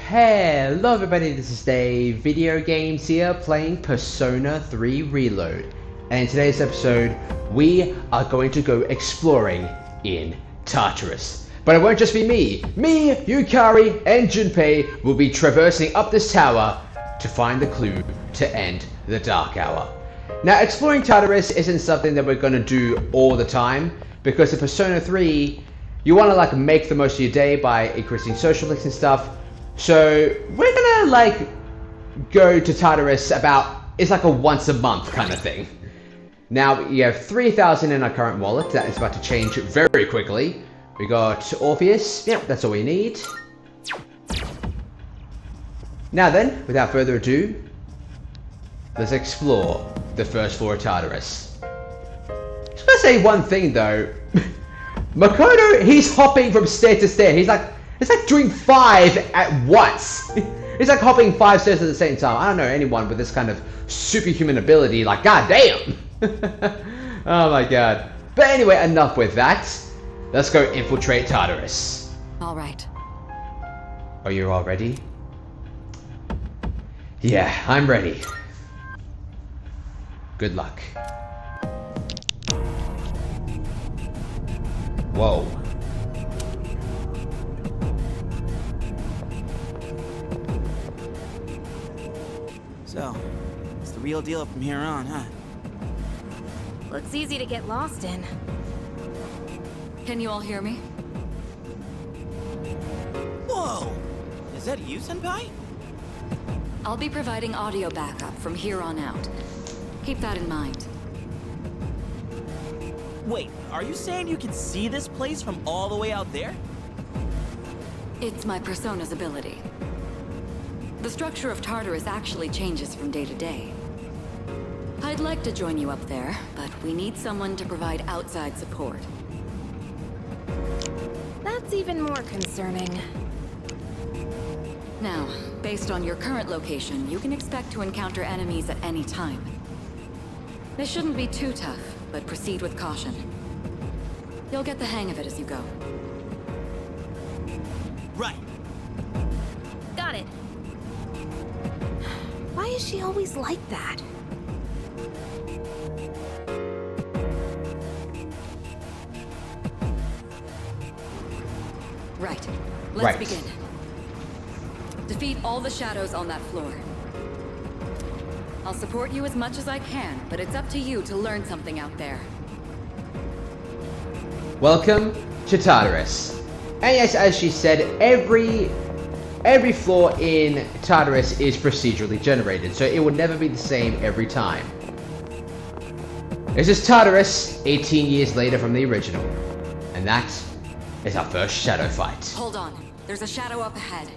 Hello everybody, this is Dave, Video Games here, playing Persona 3 Reload. And in today's episode, we are going to go exploring in Tartarus. But it won't just be me, Yukari, and Junpei will be traversing up this tower to find the clue to end the Dark Hour. Now, exploring Tartarus isn't something that we're going to do all the time, because in Persona 3, you want to make the most of your day by increasing social links and stuff. So we're gonna go to Tartarus it's like a once a month kind of thing. Now you have 3,000 in our current wallet. That is about to change very quickly. We got Orpheus. Yep, that's all we need. Now then, without further ado, let's explore the first floor of Tartarus. Just gonna say one thing though. Makoto, he's hopping from stair to stair. It's like doing 5 at once. It's like hopping 5 stairs at the same time. I don't know anyone with this kind of superhuman ability. God damn. Oh my god. But anyway, enough with that. Let's go infiltrate Tartarus. All right. Are you all ready? Yeah, I'm ready. Good luck. Whoa. So, it's the real deal from here on, huh? Looks easy to get lost in. Can you all hear me? Whoa! Is that you, Senpai? I'll be providing audio backup from here on out. Keep that in mind. Wait, are you saying you can see this place from all the way out there? It's my Persona's ability. The structure of Tartarus actually changes from day to day. I'd like to join you up there, but we need someone to provide outside support. That's even more concerning. Now, based on your current location, you can expect to encounter enemies at any time. They shouldn't be too tough, but proceed with caution. You'll get the hang of it as you go. Right. Got it. Why is she always like that? Right. Let's begin. Defeat all the shadows on that floor. I'll support you as much as I can, but it's up to you to learn something out there. Welcome to Tartarus. And yes, as she said, every floor in Tartarus is procedurally generated, so it will never be the same every time. This is Tartarus, 18 years later from the original. And that is our first shadow fight. Hold on. There's a shadow up ahead.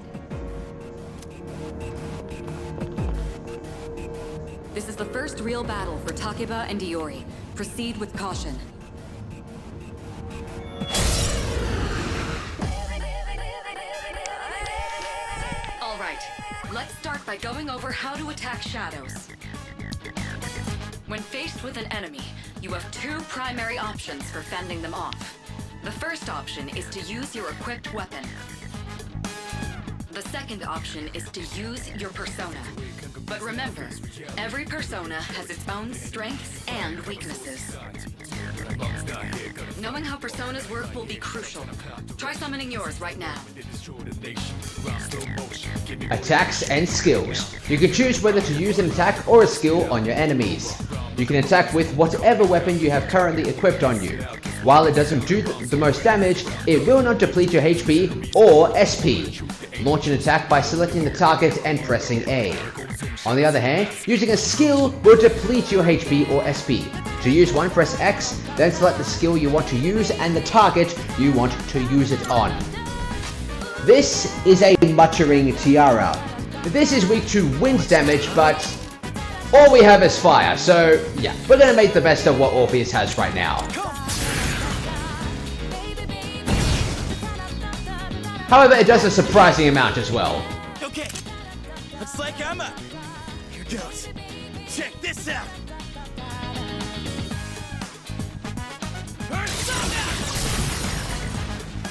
This is the first real battle for Takeba and Iori. Proceed with caution. All right, let's start by going over how to attack shadows. When faced with an enemy, you have 2 primary options for fending them off. The first option is to use your equipped weapon. The second option is to use your persona. But remember, every persona has its own strengths and weaknesses. Knowing how personas work will be crucial. Try summoning yours right now. Attacks and skills. You can choose whether to use an attack or a skill on your enemies. You can attack with whatever weapon you have currently equipped on you. While it doesn't do the most damage, it will not deplete your HP or SP. Launch an attack by selecting the target and pressing A. On the other hand, using a skill will deplete your HP or SP. To use one, press X, then select the skill you want to use and the target you want to use it on. This is a muttering tiara. This is weak to wind damage, but all we have is fire, so yeah, we're gonna make the best of what Orpheus has right now. However, it does a surprising amount as well. Okay, looks like I'm up. Here goes. Check this out.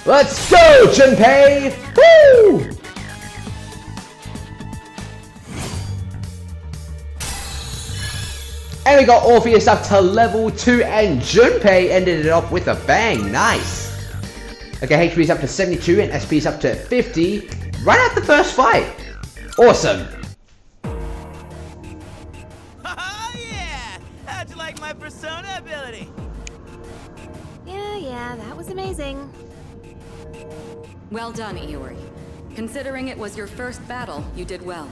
Let's go, Junpei! Woo! And we got Orpheus up to level 2, and Junpei ended it up with a bang. Nice. Okay, HP is up to 72 and SP is up to 50. Right at the first fight. Awesome. Oh yeah! How'd you like my persona ability? Yeah, that was amazing. Well done, Iori. Considering it was your first battle, you did well.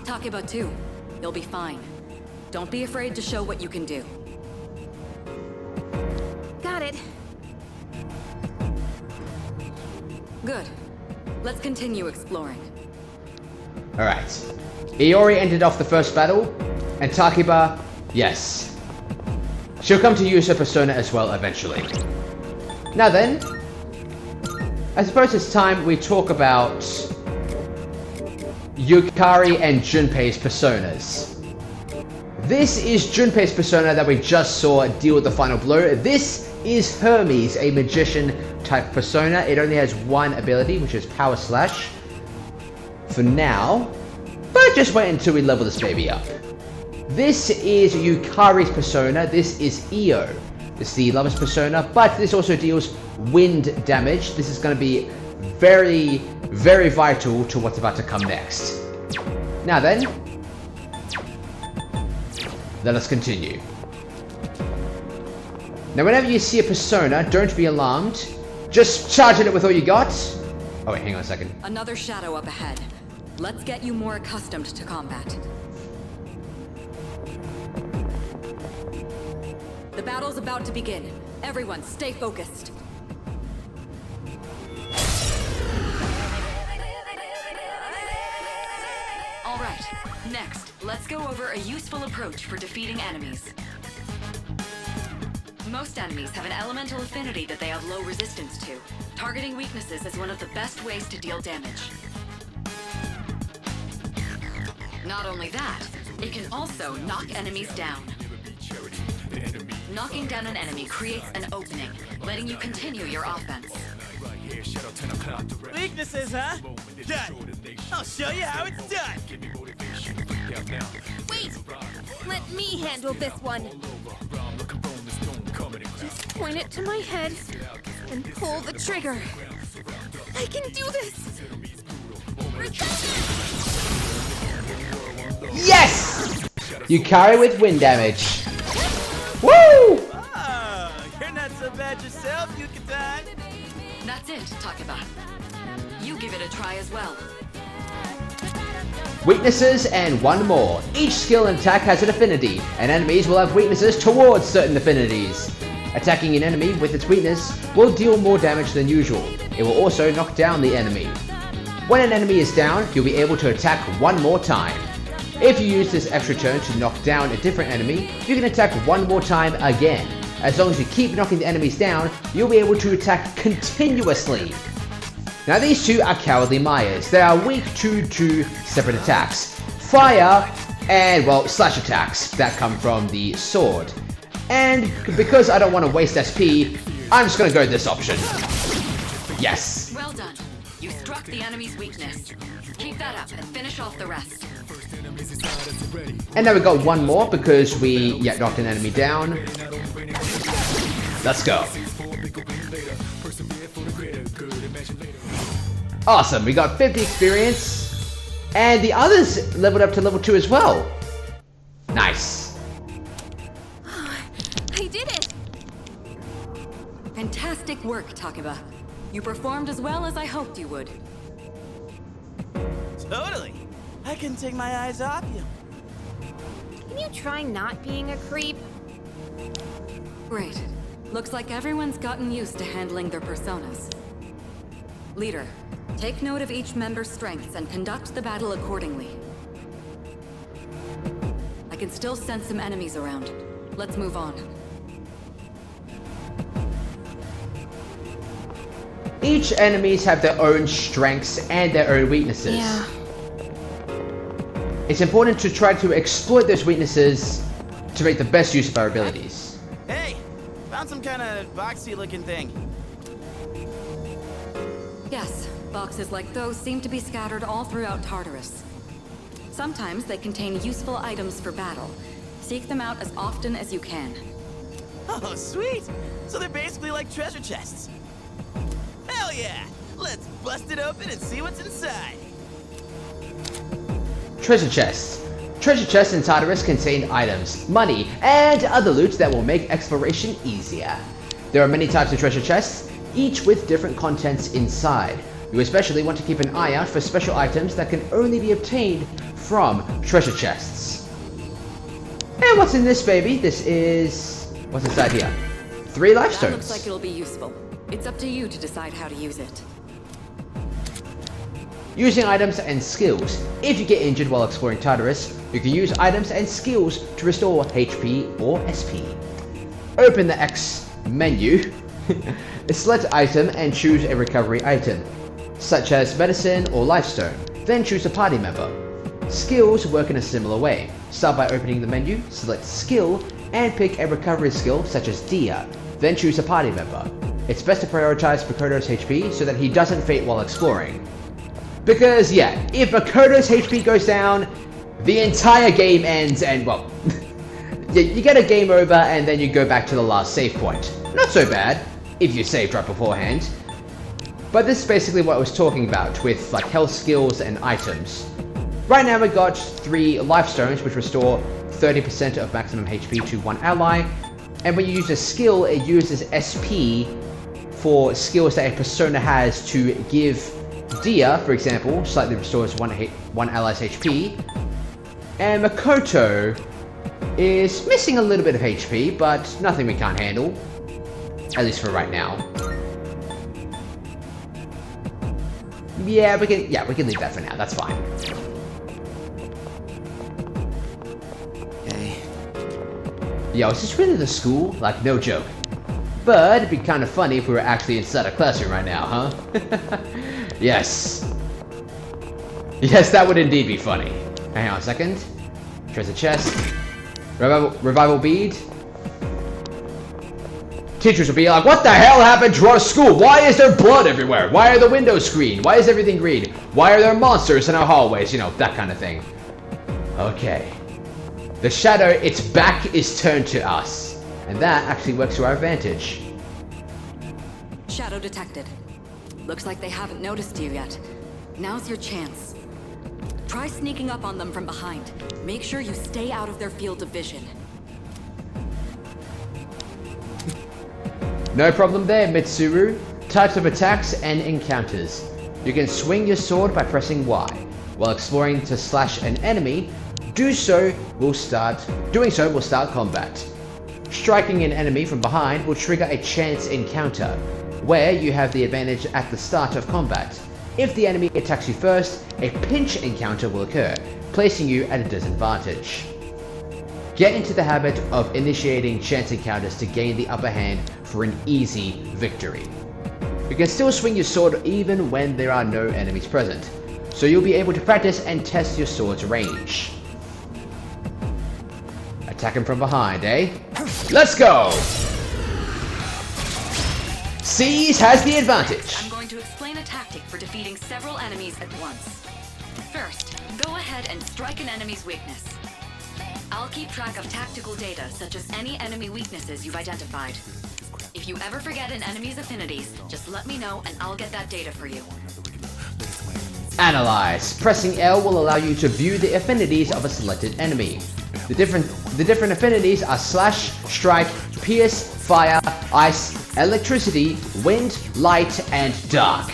Takeba too. You'll be fine. Don't be afraid to show what you can do. Got it. Good. Let's continue exploring. Alright. Iori ended off the first battle, and Takeba, yes. She'll come to use her persona as well eventually. Now then, I suppose it's time we talk about Yukari and Junpei's personas. This is Junpei's persona that we just saw deal with the final blow. This is Hermes, a magician type persona. It only has one ability, which is Power Slash. For now, but just wait until we level this baby up. This is Yukari's persona. This is Io. This is the lover's persona, but this also deals wind damage. This is going to be very, very vital to what's about to come next. Now then, let us continue. Now whenever you see a persona, don't be alarmed. Just charge at it with all you got. Oh wait, hang on a second. Another shadow up ahead. Let's get you more accustomed to combat. The battle's about to begin. Everyone, stay focused. All right, next, let's go over a useful approach for defeating enemies. Most enemies have an elemental affinity that they have low resistance to. Targeting weaknesses is one of the best ways to deal damage. Not only that, it can also knock enemies down. Knocking down an enemy creates an opening, letting you continue your offense. Weaknesses, huh? Done. I'll show you how it's done. Wait! Let me handle this one. Just point it to my head and pull the trigger. I can do this! Yes! Yukari with wind damage. Woo! Oh, you're not so bad yourself, Yucatan. That's it, Takeba. You give it a try as well. Weaknesses and one more. Each skill and attack has an affinity, and enemies will have weaknesses towards certain affinities. Attacking an enemy with its weakness will deal more damage than usual. It will also knock down the enemy. When an enemy is down, you'll be able to attack one more time. If you use this extra turn to knock down a different enemy, you can attack one more time again. As long as you keep knocking the enemies down, you'll be able to attack continuously. Now these two are Cowardly Mayas. They are weak to two separate attacks. Fire and, well, slash attacks that come from the sword. And because I don't want to waste SP, I'm just going to go this option. Yes. Well done. You struck the enemy's weakness. Keep that up and finish off the rest. And now we got one more because we knocked an enemy down. Let's go. Awesome, we got 50 experience. And the others leveled up to level 2 as well. Nice. I did it! Fantastic work, Takeba. You performed as well as I hoped you would. Totally. I couldn't take my eyes off you. Can you try not being a creep? Great. Looks like everyone's gotten used to handling their personas. Leader, take note of each member's strengths and conduct the battle accordingly. I can still sense some enemies around. Let's move on. Each enemies have their own strengths and their own weaknesses. Yeah. It's important to try to exploit those weaknesses to make the best use of our abilities. Hey, found some kind of boxy looking thing. Yes, boxes like those seem to be scattered all throughout Tartarus. Sometimes they contain useful items for battle, Seek them out as often as you can. Oh, sweet! So they're basically like treasure chests. Hell yeah! Let's bust it open and see what's inside. Treasure chests. Treasure chests in Tartarus contain items, money, and other loot that will make exploration easier. There are many types of treasure chests, each with different contents inside. You especially want to keep an eye out for special items that can only be obtained from treasure chests. And what's in this baby? This is... what's inside here? 3 life That stones. looks like it'll be useful. It's up to you to decide how to use it. Using items and skills. If you get injured while exploring Tartarus, you can use items and skills to restore HP or SP. Open the X menu, select item and choose a recovery item, such as medicine or lifestone. Then choose a party member. Skills work in a similar way. Start by opening the menu, select skill, and pick a recovery skill such as Dia. Then choose a party member. It's best to prioritize Makoto's HP so that he doesn't faint while exploring. Because yeah, if Makoto's HP goes down, the entire game ends and well, you get a game over and then you go back to the last save point. Not so bad, if you saved right beforehand. But this is basically what I was talking about with like health skills and items. Right now we got 3 life stones which restore 30% of maximum HP to one ally. And when you use a skill, it uses SP for skills that a persona has to give. Dia, for example, slightly restores one ally's HP. And Makoto is missing a little bit of HP, but nothing we can't handle. At least for right now. Yeah, we can leave that for now, that's fine. Hey. Yo, is this really the school? Like, no joke. But it'd be kind of funny if we were actually inside a classroom right now, huh? Yes. Yes, that would indeed be funny. Hang on a second. Treasure chest. Revival bead. Teachers will be like, what the hell happened to our school? Why is there blood everywhere? Why are the windows green? Why is everything green? Why are there monsters in our hallways? You know, that kind of thing. Okay. The shadow, its back is turned to us. And that actually works to our advantage. Shadow detected. Looks like they haven't noticed you yet. Now's your chance. Try sneaking up on them from behind. Make sure you stay out of their field of vision. No problem there, Mitsuru. Types of attacks and encounters. You can swing your sword by pressing Y. While exploring to slash an enemy, doing so will start combat. Striking an enemy from behind will trigger a chance encounter, where you have the advantage at the start of combat. If the enemy attacks you first, a pinch encounter will occur, placing you at a disadvantage. Get into the habit of initiating chance encounters to gain the upper hand for an easy victory. You can still swing your sword even when there are no enemies present, so you'll be able to practice and test your sword's range. Attack him from behind, eh? Let's go! Seize has the advantage. I'm going to explain a tactic for defeating several enemies at once. First, go ahead and strike an enemy's weakness. I'll keep track of tactical data, such as any enemy weaknesses you've identified. If you ever forget an enemy's affinities, just let me know and I'll get that data for you. Analyze. Pressing L will allow you to view the affinities of a selected enemy. The different affinities are slash, strike, pierce, fire, ice, electricity, wind, light, and dark.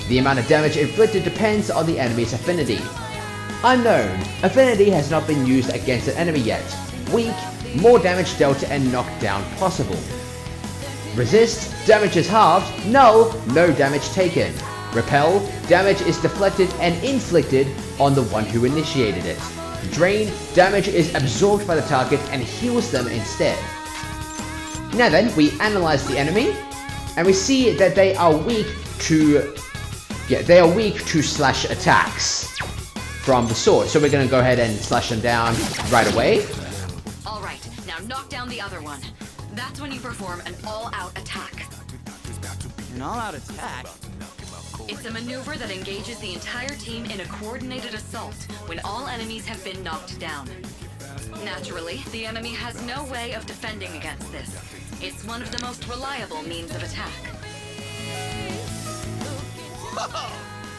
The amount of damage inflicted depends on the enemy's affinity. Unknown. Affinity has not been used against an enemy yet. Weak. More damage dealt and knockdown possible. Resist. Damage is halved. Null. No damage taken. Repel. Damage is deflected and inflicted on the one who initiated it. Drain. Damage is absorbed by the target and heals them instead. Now then, we analyze the enemy, and we see that they are weak to slash attacks from the sword. So we're going to go ahead and slash them down right away. Alright, now knock down the other one. That's when you perform an all-out attack. An all-out attack? It's a maneuver that engages the entire team in a coordinated assault when all enemies have been knocked down. Naturally, the enemy has no way of defending against this. It's one of the most reliable means of attack. Whoa!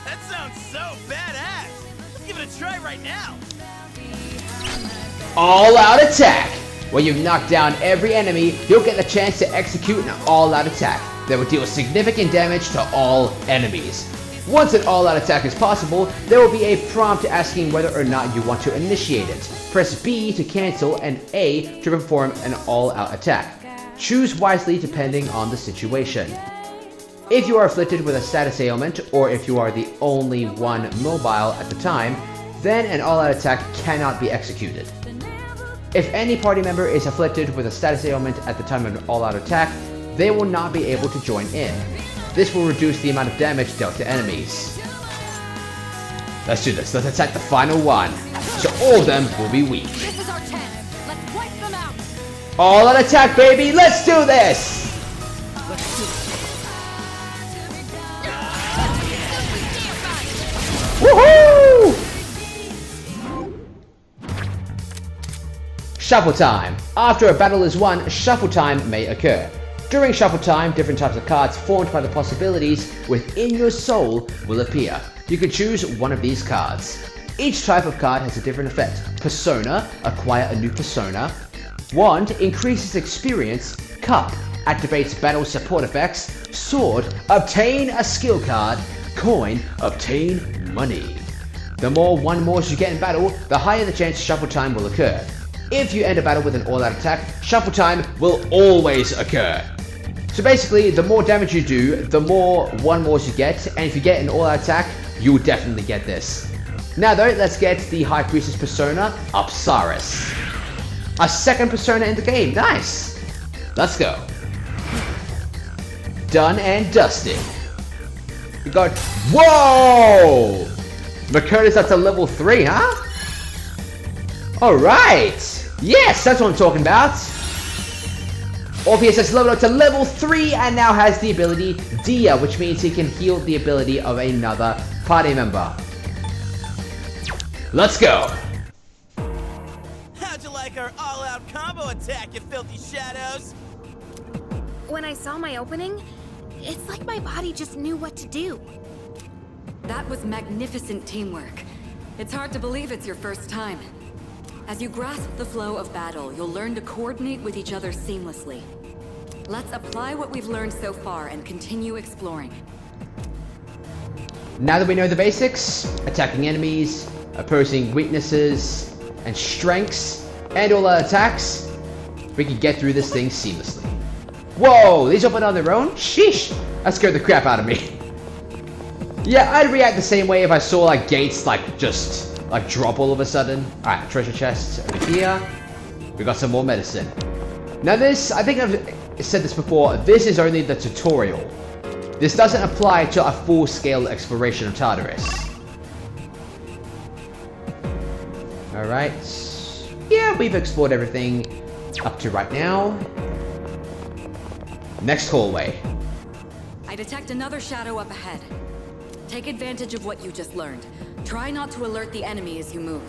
That sounds so badass! Let's give it a try right now! All-out attack! When you've knocked down every enemy, you'll get the chance to execute an all-out attack that will deal significant damage to all enemies. Once an all-out attack is possible, there will be a prompt asking whether or not you want to initiate it. Press B to cancel and A to perform an all-out attack. Choose wisely depending on the situation. If you are afflicted with a status ailment, or if you are the only one mobile at the time, then an all-out attack cannot be executed. If any party member is afflicted with a status ailment at the time of an all-out attack, they will not be able to join in. This will reduce the amount of damage dealt to enemies. Let's do this. Let's attack the final one. So all of them will be weak. This is our chance. Let's wipe them out. All-out attack, baby! Let's do this! Woohoo! Shuffle time. After a battle is won, shuffle time may occur. During shuffle time, different types of cards formed by the possibilities within your soul will appear. You can choose one of these cards. Each type of card has a different effect. Persona, acquire a new persona. Wand, increases experience. Cup, activates battle support effects. Sword, obtain a skill card. Coin, obtain money. The more one-mores you get in battle, the higher the chance shuffle time will occur. If you enter battle with an all-out attack, shuffle time will always occur. So basically, the more damage you do, the more one-mores you get, and if you get an all-out attack, you will definitely get this. Now though, let's get the High Priestess persona, Tartarus. A second persona in the game, nice! Let's go. Done and dusted. We got, whoa! Mercurius up to level 3, huh? Alright! Yes, that's what I'm talking about! Orpheus has leveled up to level 3 and now has the ability Dia, which means he can heal the ability of another party member. Let's go! How'd you like our all-out combo attack, you filthy shadows? When I saw my opening, it's like my body just knew what to do. That was magnificent teamwork. It's hard to believe it's your first time. As you grasp the flow of battle, you'll learn to coordinate with each other seamlessly. Let's apply what we've learned so far and continue exploring. Now that we know the basics, attacking enemies, opposing weaknesses and strengths, and all our attacks, we can get through this thing seamlessly. Whoa, these open on their own? Sheesh, that scared the crap out of me. Yeah, I'd react the same way if I saw like gates just drop all of a sudden. Alright, treasure chests over here. We got some more medicine. Now this, I think I've said this before, this is only the tutorial. This doesn't apply to a full-scale exploration of Tartarus. Alright. Yeah, we've explored everything up to right now. Next hallway. I detect another shadow up ahead. Take advantage of what you just learned. Try not to alert the enemy as you move.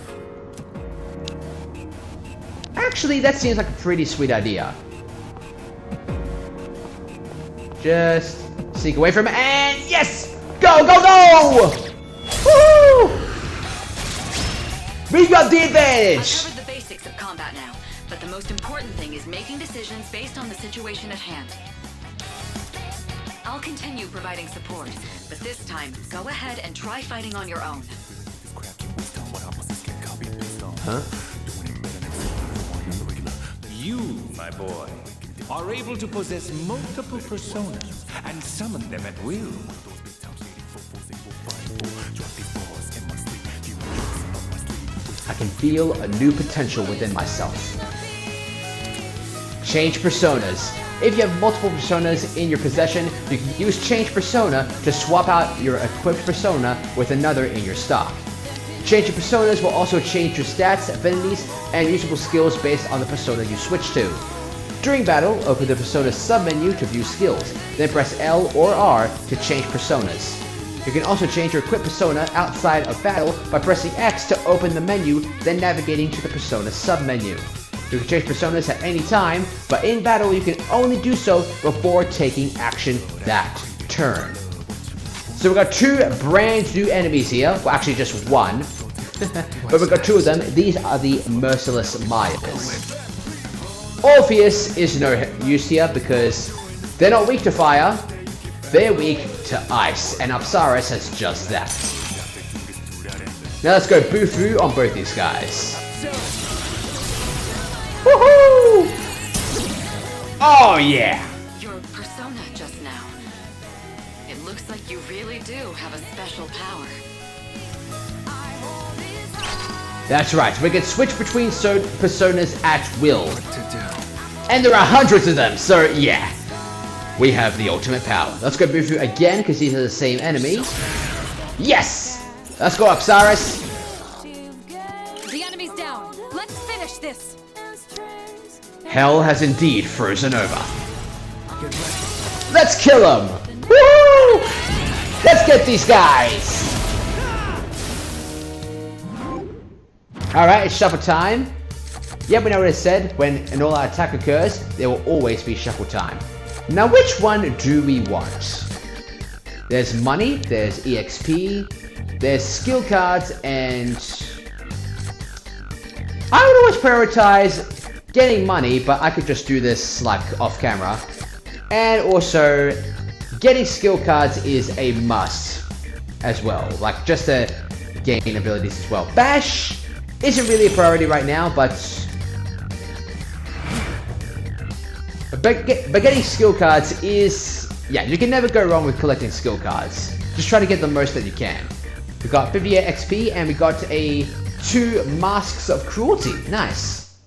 Actually, that seems like a pretty sweet idea. Just sneak away from it, and yes! Go, go, go! Woo! We got the advantage! I've covered the basics of combat now, but the most important thing is making decisions based on the situation at hand. I'll continue providing support, but this time, go ahead and try fighting on your own. Huh? You, my boy, are able to possess multiple personas and summon them at will. I can feel a new potential within myself. Change personas. If you have multiple personas in your possession, you can use Change Persona to swap out your equipped persona with another in your stock. Change your personas will also change your stats, affinities, and usable skills based on the persona you switch to. During battle, open the persona submenu to view skills, then press L or R to change personas. You can also change your equip persona outside of battle by pressing X to open the menu, then navigating to the persona submenu. You can change personas at any time, but in battle you can only do so before taking action that turn. So we've got two brand new enemies here, well actually just one, but we've got two of them. These are the Merciless Mayas. Orpheus is no use here because they're not weak to fire, they're weak to ice, and Tartarus has just that. Now let's go Bufu on both these guys. Woohoo! Oh yeah! Your persona just now. It looks like you really do have a special power. That's right, we can switch between personas at will. And there are hundreds of them, so yeah. We have the ultimate power. Let's go Bufu again, because these are the same enemies. Yes! Let's go Tartarus. The enemy's down. Let's finish this. Hell has indeed frozen over. Let's kill them! Woo! Let's get these guys! Alright, it's shuffle time. Yeah, we know what it said. When an all-out attack occurs, there will always be shuffle time. Now, which one do we want? There's money, there's EXP, there's skill cards, and I would always prioritize getting money, but I could just do this like off camera. And also, getting skill cards is a must as well, like just to gain abilities as well. Bash isn't really a priority right now, but getting skill cards is, yeah, you can never go wrong with collecting skill cards. Just try to get the most that you can. We got 58 XP and we got 2 Masks of Cruelty. Nice.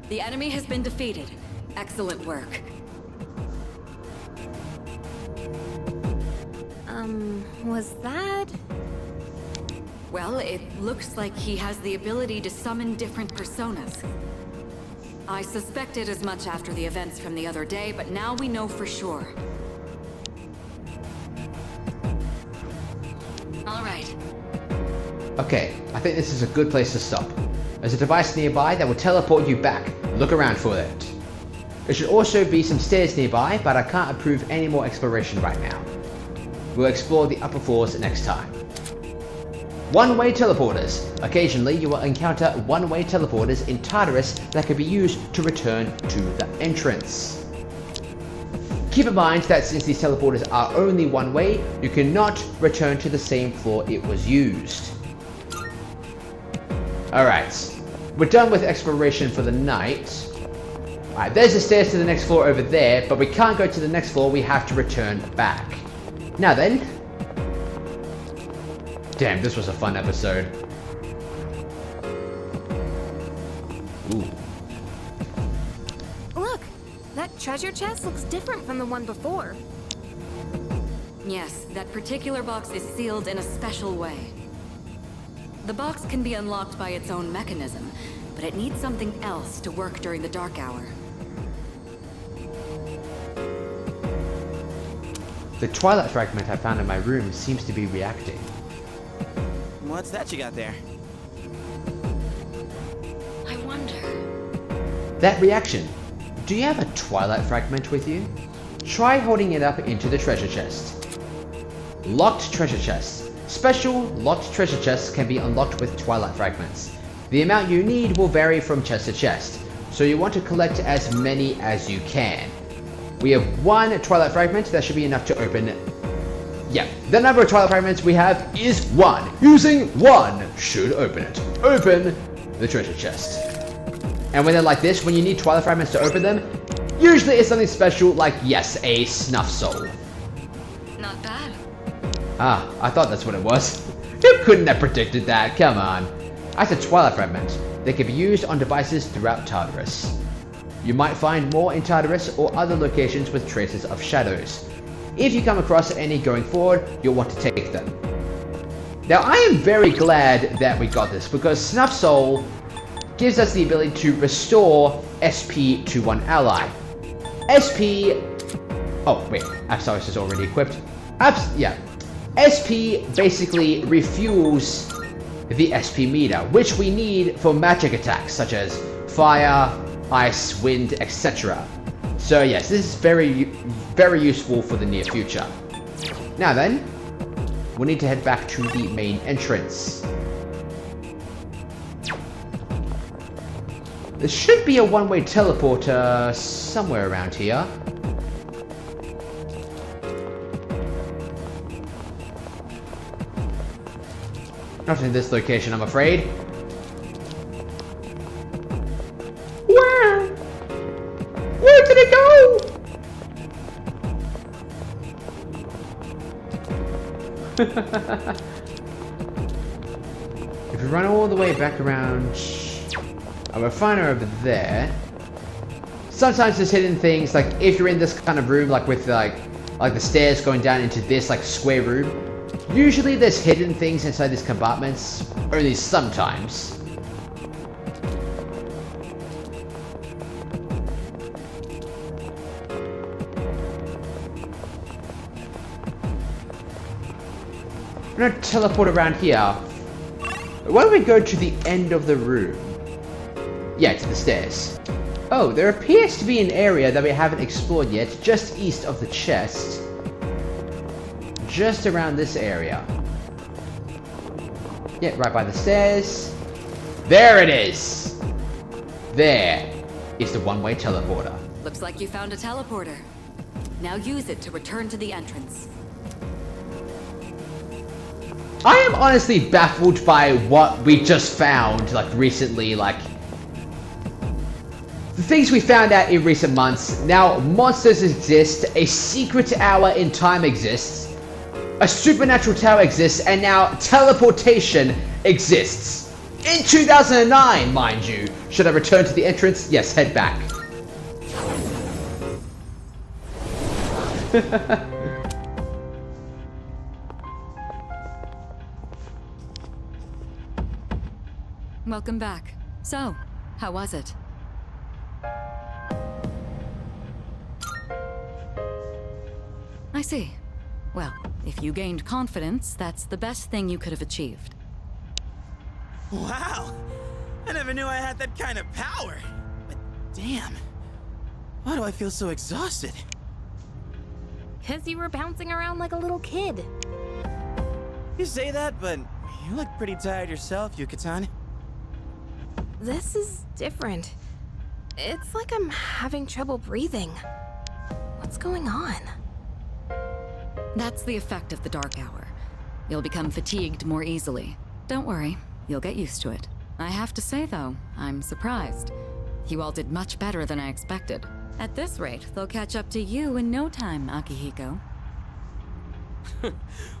The enemy has been defeated. Excellent work. Was that? Well, it looks like he has the ability to summon different personas. I suspected as much after the events from the other day, but now we know for sure. All right. Okay, I think this is a good place to stop. There's a device nearby that will teleport you back. Look around for it. There should also be some stairs nearby, but I can't approve any more exploration right now. We'll explore the upper floors next time. One-way teleporters. Occasionally, you will encounter one-way teleporters in Tartarus that can be used to return to the entrance. Keep in mind that since these teleporters are only one way, you cannot return to the same floor it was used. Alright, we're done with exploration for the night. Alright, there's the stairs to the next floor over there, but we can't go to the next floor, we have to return back. Now then. Damn, this was a fun episode. Ooh. Look, that treasure chest looks different from the one before. Yes, that particular box is sealed in a special way. The box can be unlocked by its own mechanism, but it needs something else to work during the dark hour. The Twilight fragment I found in my room seems to be reacting. What's that you got there? I wonder... That reaction. Do you have a Twilight fragment with you? Try holding it up into the treasure chest. Locked treasure chests. Special locked treasure chests can be unlocked with Twilight fragments. The amount you need will vary from chest to chest, so you want to collect as many as you can. We have 1 Twilight fragment that should be enough to open. Yeah, the number of Twilight fragments we have is 1. Using 1 should open it. Open the treasure chest. And when they're like this, when you need Twilight fragments to open them, usually it's something special like, yes, a snuff soul. Not bad. Ah, I thought that's what it was. You couldn't have predicted that, come on. I said Twilight fragment. They can be used on devices throughout Tartarus. You might find more in Tartarus or other locations with traces of shadows. If you come across any going forward, you'll want to take them. Now I am very glad that we got this because Snuff Soul gives us the ability to restore SP to one ally. SP... Oh wait, Tartarus is already equipped. Yeah. SP basically refuels the SP meter, which we need for magic attacks such as fire, ice, wind, etc. So yes, this is very, very useful for the near future. Now then, we'll need to head back to the main entrance. There should be a one-way teleporter somewhere around here. Not in this location, I'm afraid. Where? Where did it go? If we run all the way back around, we'll find her over there. Sometimes there's hidden things, like if you're in this kind of room, like with like the stairs going down into this like square room. Usually there's hidden things inside these compartments, only sometimes. I'm gonna teleport around here. Why don't we go to the end of the room? Yeah, to the stairs. Oh, there appears to be an area that we haven't explored yet, just east of the chest. Just around this area. Yeah, right by the stairs. There it is! There is the one-way teleporter. Looks like you found a teleporter. Now use it to return to the entrance. I am honestly baffled by what we just found, like, recently, like... The things we found out in recent months. Now, monsters exist, a secret hour in time exists, a supernatural tower exists, and now teleportation exists. In 2009, mind you. Should I return to the entrance? Yes, head back. Welcome back. So, how was it? I see. Well, if you gained confidence, that's the best thing you could have achieved. Wow! I never knew I had that kind of power. But damn, why do I feel so exhausted? 'Cause you were bouncing around like a little kid. You say that, but you look pretty tired yourself, Yucatan. This is different. It's like I'm having trouble breathing. What's going on? That's the effect of the dark hour. You'll become fatigued more easily. Don't worry, you'll get used to it. I have to say though, I'm surprised. You all did much better than I expected. At this rate, they'll catch up to you in no time, Akihiko.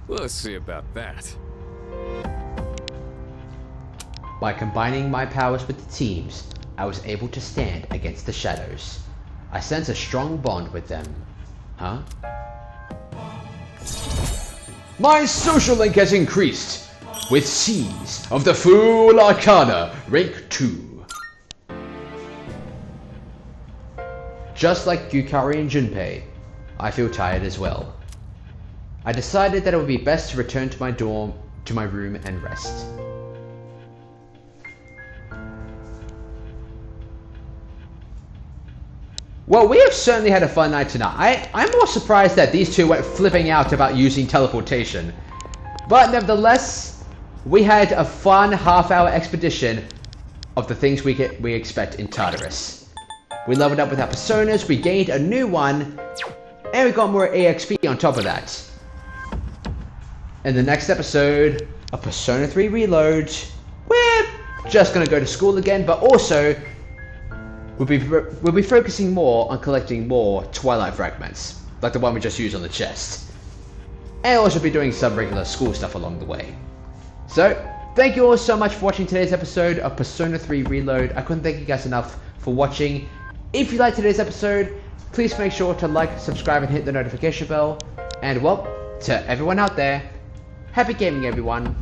We'll see about that. By combining my powers with the teams, I was able to stand against the shadows. I sense a strong bond with them. Huh? My social link has increased with Seas of the Full Arcana, rank 2. Just like Yukari and Junpei, I feel tired as well. I decided that it would be best to return to my dorm, to my room and rest. Well, we have certainly had a fun night tonight. I'm more surprised that these two went flipping out about using teleportation. But nevertheless, we had a fun half-hour expedition of the things we expect in Tartarus. We leveled up with our personas, we gained a new one, and we got more EXP on top of that. In the next episode of Persona 3 Reload, we're just gonna go to school again, but also we'll be focusing more on collecting more Twilight fragments, like the one we just used on the chest. And also be doing some regular school stuff along the way. So, thank you all so much for watching today's episode of Persona 3 Reload. I couldn't thank you guys enough for watching. If you liked today's episode, please make sure to like, subscribe, and hit the notification bell. And well, to everyone out there, happy gaming everyone.